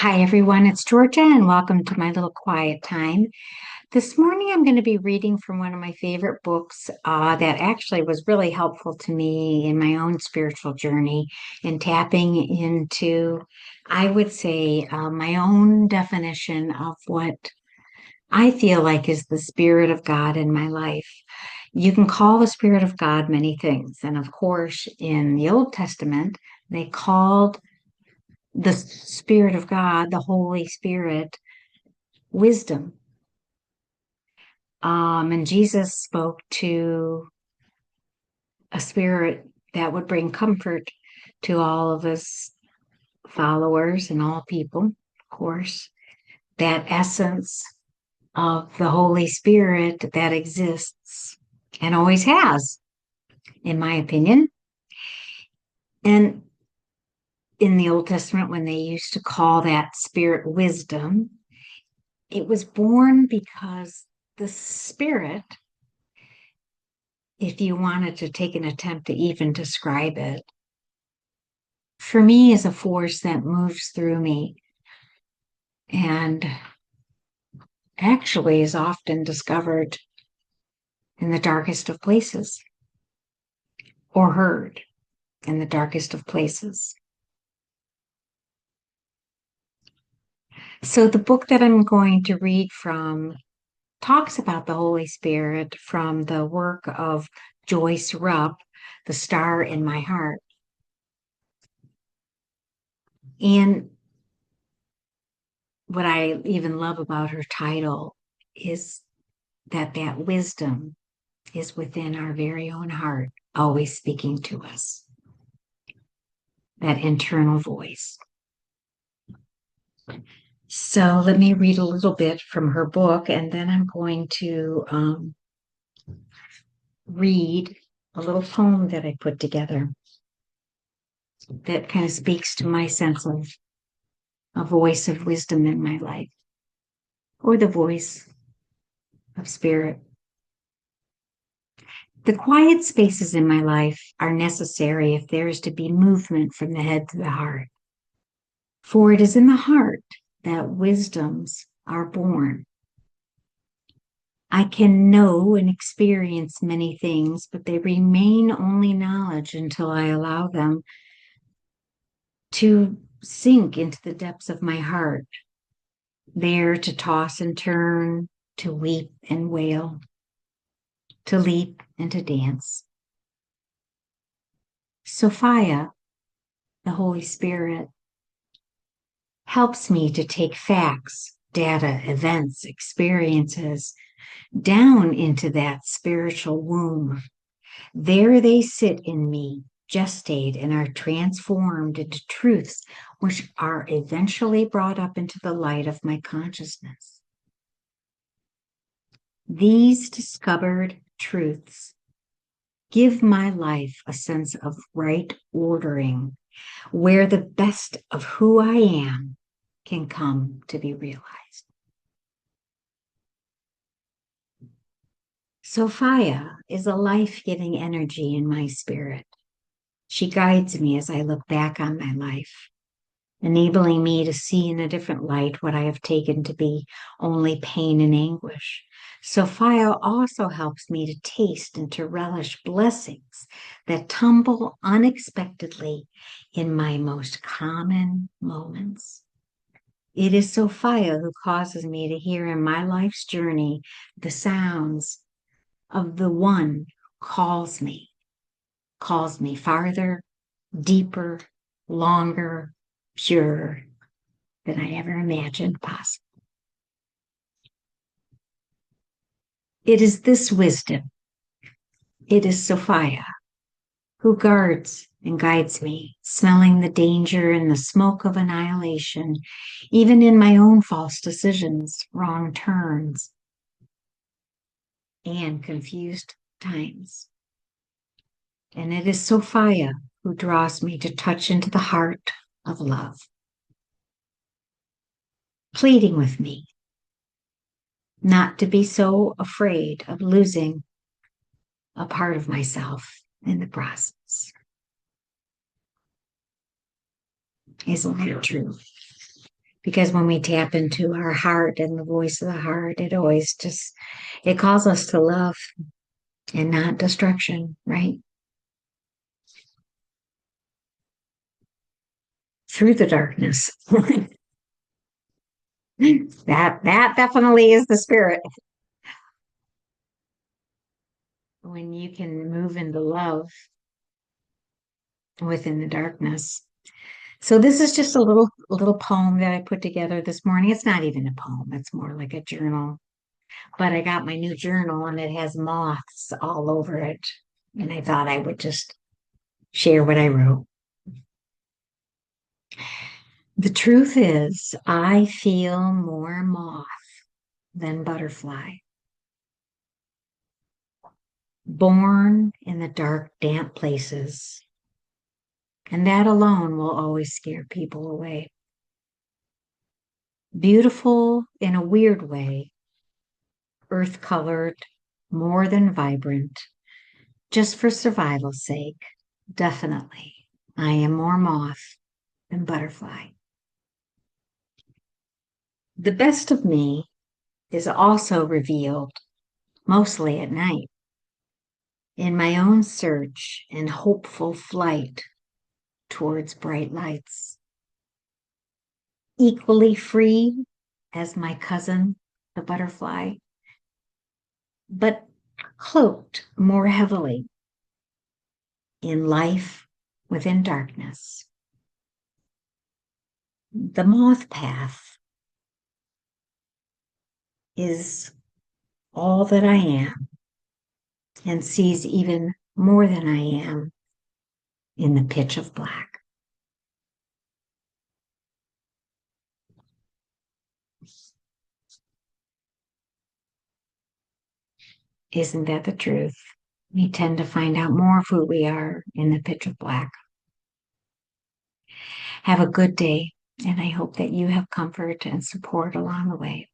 Hi, everyone. It's Georgia, and welcome to my little quiet time. This morning, I'm going to be reading from one of my favorite books that actually was really helpful to me in my own spiritual journey and tapping into, I would say, my own definition of what I feel like is the Spirit of God in my life. You can call the Spirit of God many things. And of course, in the Old Testament, they called the Spirit of God, the Holy Spirit, wisdom. And Jesus spoke to a spirit that would bring comfort to all of his followers and all people, of course, that essence of the Holy Spirit that exists and always has, in my opinion. And in the Old Testament, when they used to call that spirit wisdom, it was born because the spirit, if you wanted to take an attempt to even describe it, for me is a force that moves through me and actually is often discovered in the darkest of places or heard in the darkest of places. So the book that I'm going to read from talks about the Holy Spirit from the work of Joyce Rupp, The Star in My Heart. And what I even love about her title is that wisdom is within our very own heart, always speaking to us, that internal voice. So let me read a little bit from her book, and then I'm going to read a little poem that I put together that kind of speaks to my sense of a voice of wisdom in my life, or the voice of spirit. The quiet spaces in my life are necessary if there is to be movement from the head to the heart. For it is in the heart that wisdoms are born. I can know and experience many things, but they remain only knowledge until I allow them to sink into the depths of my heart, there to toss and turn, to weep and wail, to leap and to dance. Sophia, the Holy Spirit, helps me to take facts, data, events, experiences down into that spiritual womb. There they sit in me, gestate, and are transformed into truths which are eventually brought up into the light of my consciousness. These discovered truths give my life a sense of right ordering, where the best of who I am can come to be realized. Sophia is a life-giving energy in my spirit. She guides me as I look back on my life, enabling me to see in a different light what I have taken to be only pain and anguish. Sophia also helps me to taste and to relish blessings that tumble unexpectedly in my most common moments. It is Sophia who causes me to hear in my life's journey the sounds of the one who calls me farther, deeper, longer, purer than I ever imagined possible. It is this wisdom, it is Sophia, who guards and guides me, smelling the danger and the smoke of annihilation, even in my own false decisions, wrong turns, and confused times. And it is Sophia who draws me to touch into the heart of love, pleading with me not to be so afraid of losing a part of myself in the process. Isn't that true? Because when we tap into our heart and the voice of the heart, it calls us to love and not destruction, right? Through the darkness. That definitely is the spirit. When you can move into love within the darkness. So this is just a little poem that I put together this morning. It's not even a poem, it's more like a journal. But I got my new journal and it has moths all over it. And I thought I would just share what I wrote. The truth is, I feel more moth than butterfly. Born in the dark, damp places, and that alone will always scare people away. Beautiful in a weird way, earth colored, more than vibrant, just for survival's sake. Definitely, I am more moth than butterfly. The best of me is also revealed mostly at night in my own search and hopeful flight towards bright lights. Equally free as my cousin, the butterfly, but cloaked more heavily in life within darkness. The moth path is all that I am and sees even more than I am in the pitch of black. Isn't that the truth? We tend to find out more of who we are in the pitch of black. Have a good day, and I hope that you have comfort and support along the way.